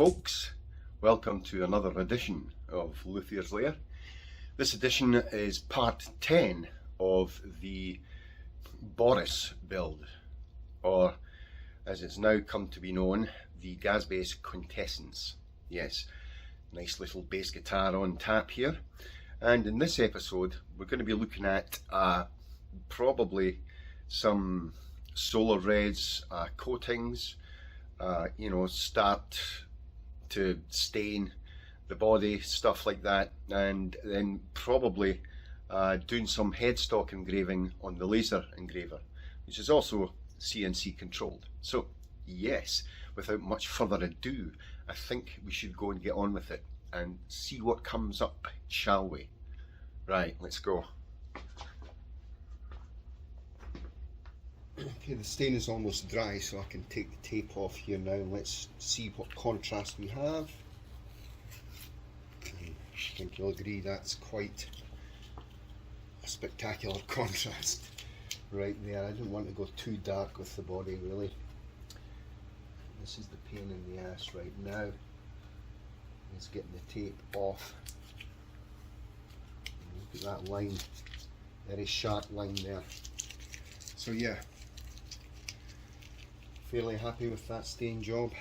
folks, welcome to another edition of Luthier's Lair. This edition is part 10 of the Boris build, or as it's now come to be known, the gas bass Quintessence. Yes, nice little bass guitar on tap here, and in this episode we're going to be looking at probably some Solarez coatings, start to stain the body, stuff like that, and then probably doing some headstock engraving on the laser engraver, which is also CNC controlled. So yes, without much further ado, I think we should go and get on with it and see what comes up, shall we? Right, let's go. Okay, the stain is almost dry, so I can take the tape off here now and let's see what contrast we have. I think you'll agree that's quite a spectacular contrast right there. I don't want to go too dark with the body really. This is the pain in the ass right now, is getting the tape off. Look at that line, very sharp line there. So yeah, fairly happy with that stain job.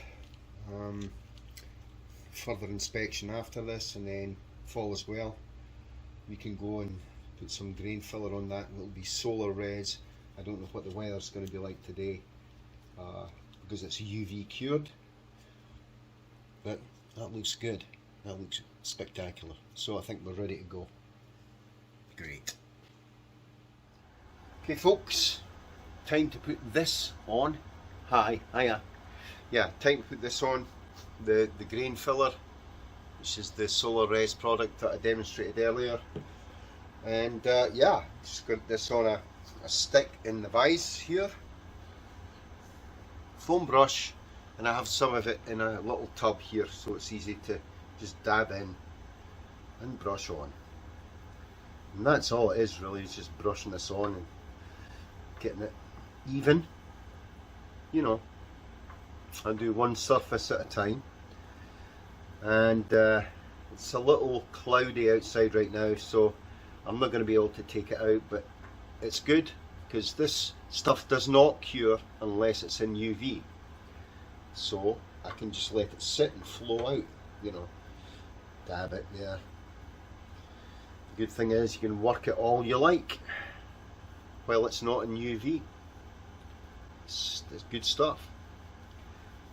Further inspection after this, and then if all is well, we can go and put some grain filler on that, and it'll be Solarez. I don't know what the weather's going to be like today because it's UV cured, but that looks good. That looks spectacular. So I think we're ready to go. Great. Okay folks, time to put this on. Hiya. Yeah, time to put this on, the grain filler, which is the Solarez product that I demonstrated earlier. And yeah, just got this on a stick in the vise here, foam brush, and I have some of it in a little tub here, so it's easy to just dab in and brush on. And that's all it is really, is just brushing this on and getting it even. You know, I do one surface at a time, and it's a little cloudy outside right now, so I'm not going to be able to take it out, but it's good because this stuff does not cure unless it's in UV, so I can just let it sit and flow out, you know, dab it there. The good thing is you can work it all you like while it's not in UV. It's good stuff.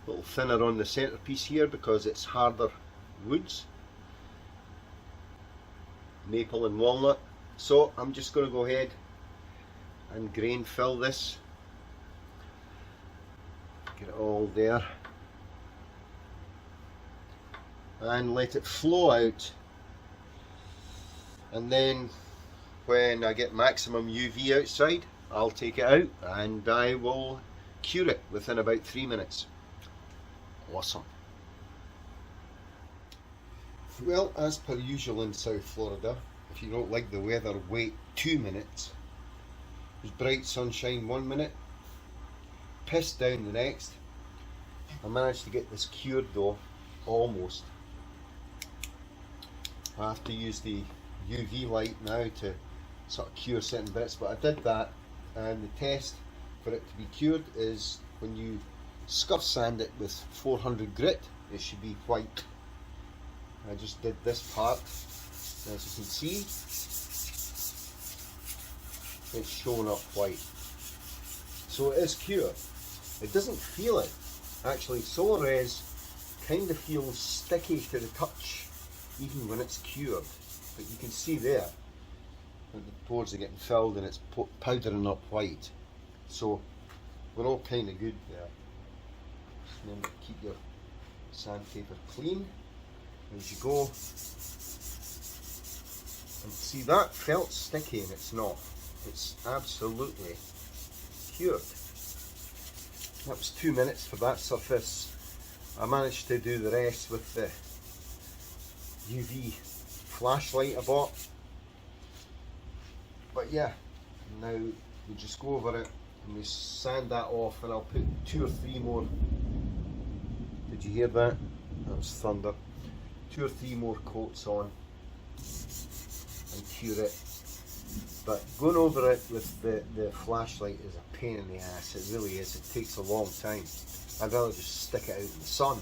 A little thinner on the centerpiece here because it's harder woods, maple and walnut. So I'm just going to go ahead and grain fill this, get it all there, and let it flow out. And then when I get maximum UV outside, I'll take it out and I will cure it within about 3 minutes. Awesome. Well, as per usual in South Florida, if you don't like the weather, wait 2 minutes. There's bright sunshine 1 minute, pissed down the next. I managed to get this cured though, almost. I have to use the UV light now to sort of cure certain bits, but I did that. And the test for it to be cured is when you scuff sand it with 400 grit, it should be white. I just did this part, as you can see, it's showing up white. So it is cured. It doesn't feel it. Actually, Solarez kind of feels sticky to the touch, even when it's cured. But you can see there, the pores are getting filled and it's powdering up white, so we're all kind of good there. Remember to keep your sandpaper clean as you go. And see, that felt sticky and it's not. It's absolutely cured. That was 2 minutes for that surface. I managed to do the rest with the UV flashlight I bought. But yeah, now we just go over it and we sand that off, and I'll put 2 or 3 more. Did you hear that? That was thunder. 2 or 3 more coats on and cure it. But going over it with the flashlight is a pain in the ass. It really is. It takes a long time. I'd rather just stick it out in the sun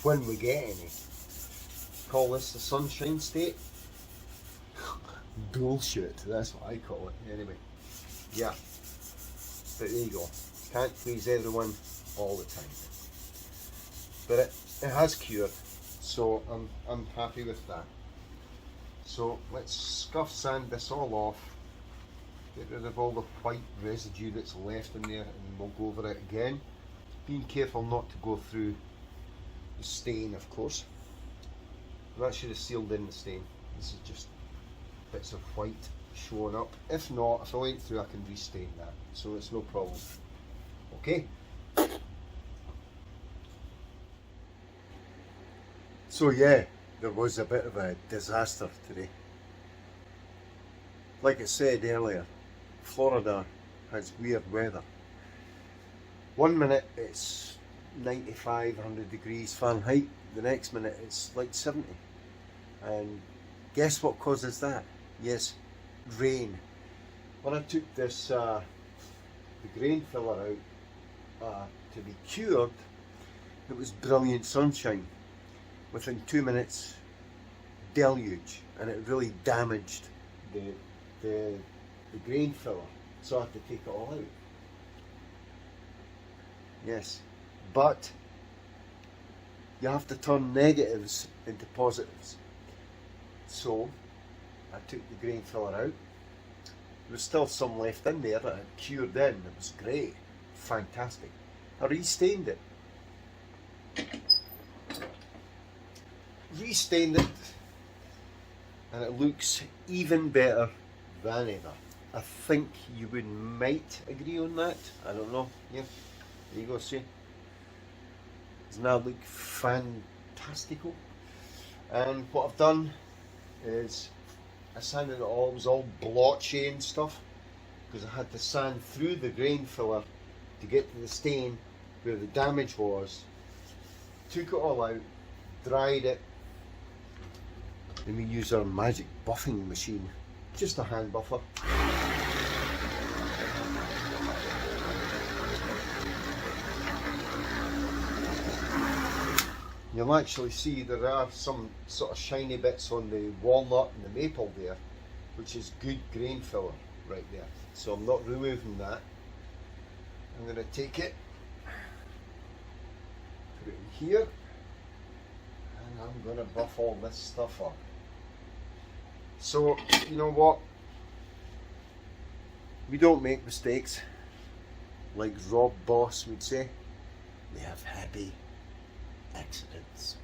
when we get any. Call this the sunshine state? Bullshit. That's what I call it. Anyway, yeah. But there you go. Can't please everyone all the time. But it has cured, so I'm happy with that. So let's scuff sand this all off, get rid of all the white residue that's left in there, and we'll go over it again. Being careful not to go through the stain, of course. That should have sealed in the stain. This is just bits of white showing up. If not, if I went through, I can restain that, so it's no problem. Okay. So yeah, there was a bit of a disaster today. Like I said earlier, Florida has weird weather. 1 minute it's 95, 100 degrees Fahrenheit, the next minute it's like 70. And guess what causes that? Yes, rain. When I took this the grain filler out to be cured, it was brilliant sunshine. Within 2 minutes, deluge, and it really damaged the grain filler, so I had to take it all out. Yes, but you have to turn negatives into positives. So I took the grain filler out. There was still some left in there that had cured in. It was great, fantastic. I restained it. Restained it, and it looks even better than ever. I think you might agree on that. I don't know. Yeah, there you go. See, doesn't that look fantastical? And what I've done is I sanded it all. It was all blotchy and stuff because I had to sand through the grain filler to get to the stain where the damage was. Took it all out, dried it. Then we use our magic buffing machine, just a hand buffer. You'll actually see there are some sort of shiny bits on the walnut and the maple there, which is good grain filler right there. So I'm not removing that. I'm going to take it, put it in here, and I'm going to buff all this stuff up. So, you know what? We don't make mistakes, like Rob Boss would say. We have happy accidents.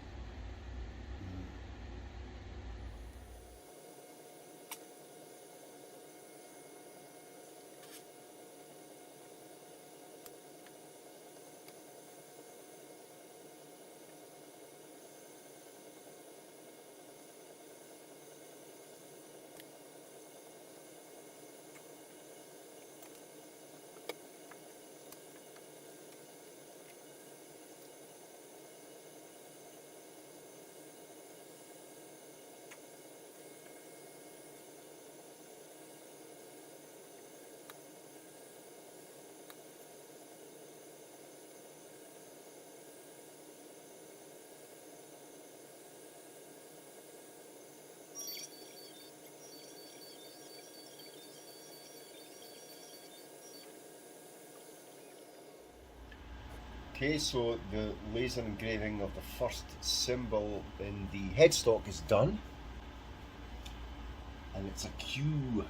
Okay, so the laser engraving of the first symbol in the headstock is done, and it's a Q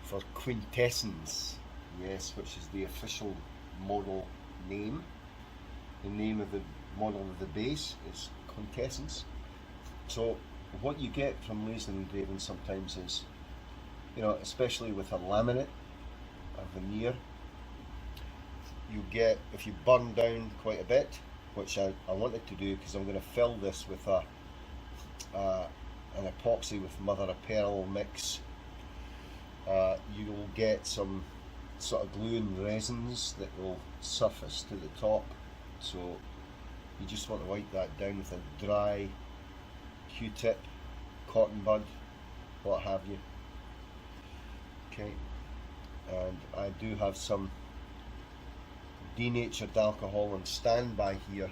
for quintessence, yes, which is the official model name. The name of the model of the base is quintessence. So what you get from laser engraving sometimes is, you know, especially with a laminate, a veneer, you get, if you burn down quite a bit, which I wanted to do because I'm going to fill this with an epoxy with mother of pearl mix, you will get some sort of glue and resins that will surface to the top. So You just want to wipe that down with a dry Q-tip, cotton bud, what have you. Okay, and I do have some denatured alcohol on standby here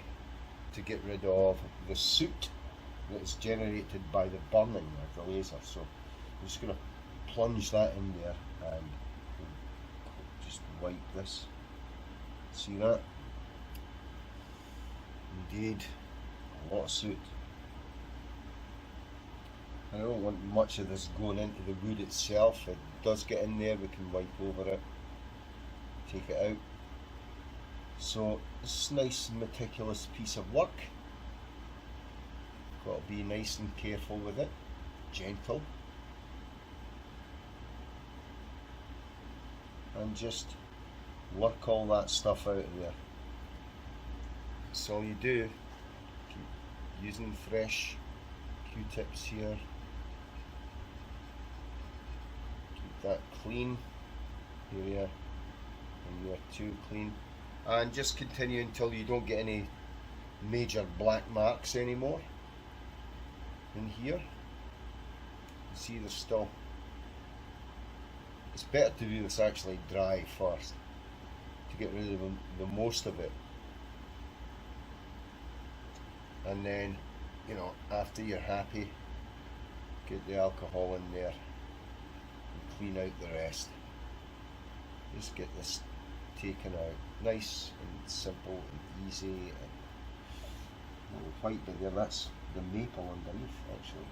to get rid of the soot that is generated by the burning of the laser. So I'm just going to plunge that in there and just wipe this. See that? Indeed, a lot of soot. I don't want much of this going into the wood itself. If it does get in there, we can wipe over it, take it out. So this nice meticulous piece of work. Got to be nice and careful with it, gentle, and just work all that stuff out of there. That's all you do. Keep using fresh Q-tips here. Keep that clean. Here you are, and you're too clean. And just continue until you don't get any major black marks anymore in here. See, there's still, it's better to do this actually dry first to get rid of the most of it, and then, you know, after you're happy, get the alcohol in there and clean out the rest. Just get this taken out nice and simple and easy. And little white bit there, that's the maple underneath actually.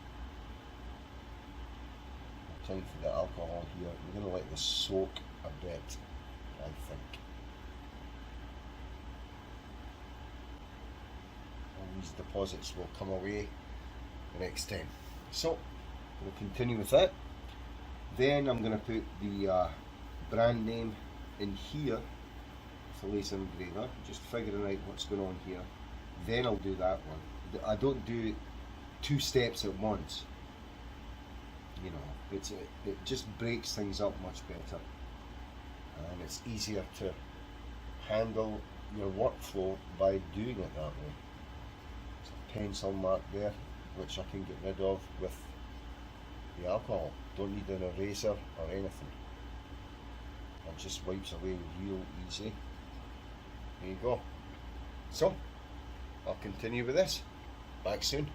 Time for the alcohol here. We're going to let this soak a bit, I think. All these deposits will come away the next time. So we'll continue with that. Then I'm going to put the brand name in here for laser engraver, just figuring out what's going on here. Then I'll do that one. I don't do 2 steps at once. You know, it just breaks things up much better, and it's easier to handle your workflow by doing it that way. It's a pencil mark there, which I can get rid of with the alcohol. Don't need an eraser or anything. It just wipes away real easy. There you go. So I'll continue with this. Back soon.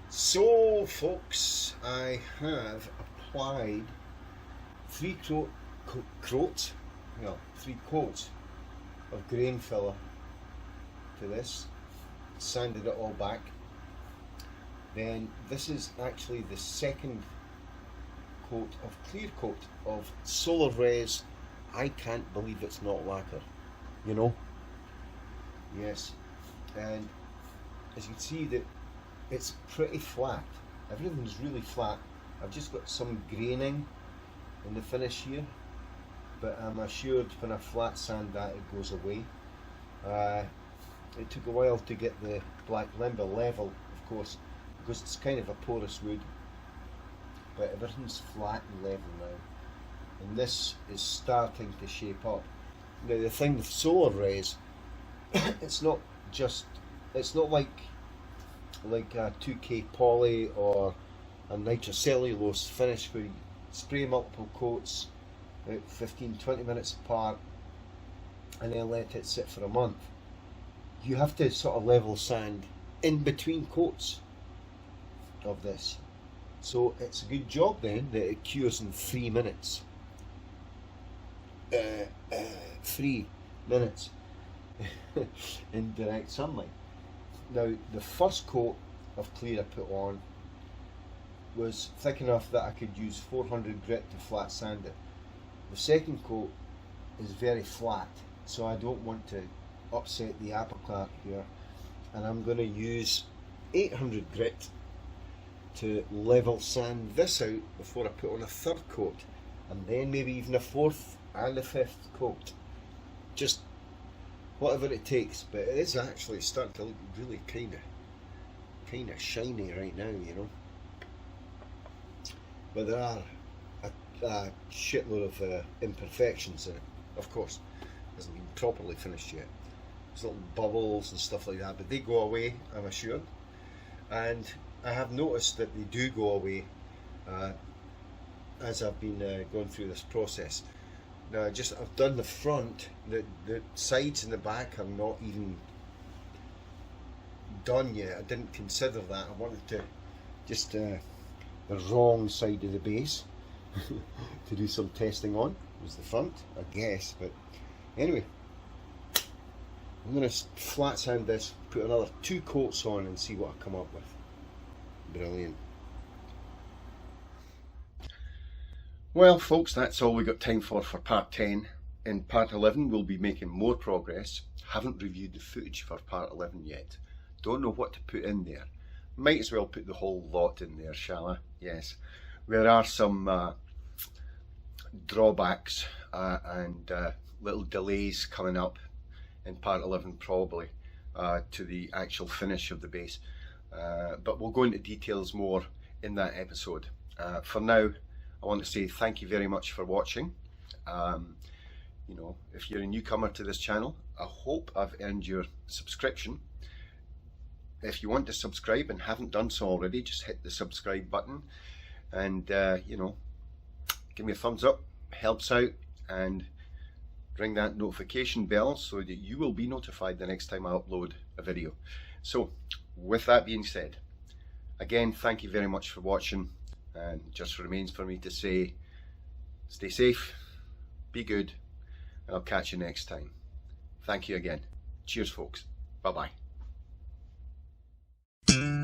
So folks, I have applied 3 coats of grain filler to this, sanded it all back. Then this is actually the second coat of clear coat of Solarez. I can't believe it's not lacquer, you know. Yes, and as you can see that it's pretty flat. Everything's really flat. I've just got some graining in the finish here, but I'm assured when I flat sand that it goes away. It took a while to get the black lumber level, of course, because it's kind of a porous wood, but everything's flat and level now, and this is starting to shape up. Now the thing with Solarez, it's not like a 2K poly or a nitrocellulose finish where you spray multiple coats about 15-20 minutes apart and then let it sit for a month. You have to sort of level sand in between coats of this. So it's a good job then that it cures in 3 minutes. 3 minutes in direct sunlight. Now the first coat of clear I put on was thick enough that I could use 400 grit to flat sand it. The second coat is very flat, so I don't want to upset the apple cart here, and I'm going to use 800 grit to level sand this out before I put on a third coat, and then maybe even a fourth and a fifth coat. Just whatever it takes, but it is actually starting to look really kind of shiny right now, you know. But there are a shitload of imperfections in it, of course. hasn't been properly finished yet. There's little bubbles and stuff like that, but they go away, I'm assured. And I have noticed that they do go away as I've been going through this process. Now I've done the front, the sides and the back are not even done yet. I didn't consider that. I wanted to just the wrong side of the base to do some testing on. It was the front, I guess, but anyway, I'm going to flat sand this, put another 2 coats on and see what I come up with. Brilliant. Well folks, that's all we got time for part 10. In part 11 we'll be making more progress. Haven't reviewed the footage for part 11 yet. Don't know what to put in there. Might as well put the whole lot in there, shall I? Yes. There are some drawbacks and little delays coming up in part 11 probably to the actual finish of the base. But we'll go into details more in that episode. For now, I want to say thank you very much for watching. You know, if you're a newcomer to this channel, I hope I've earned your subscription. If you want to subscribe and haven't done so already, just hit the subscribe button and you know, give me a thumbs up, helps out, and ring that notification bell so that you will be notified the next time I upload a video. So with that being said, again, thank you very much for watching, and just remains for me to say stay safe, be good, and I'll catch you next time. Thank you again. Cheers folks. Bye bye.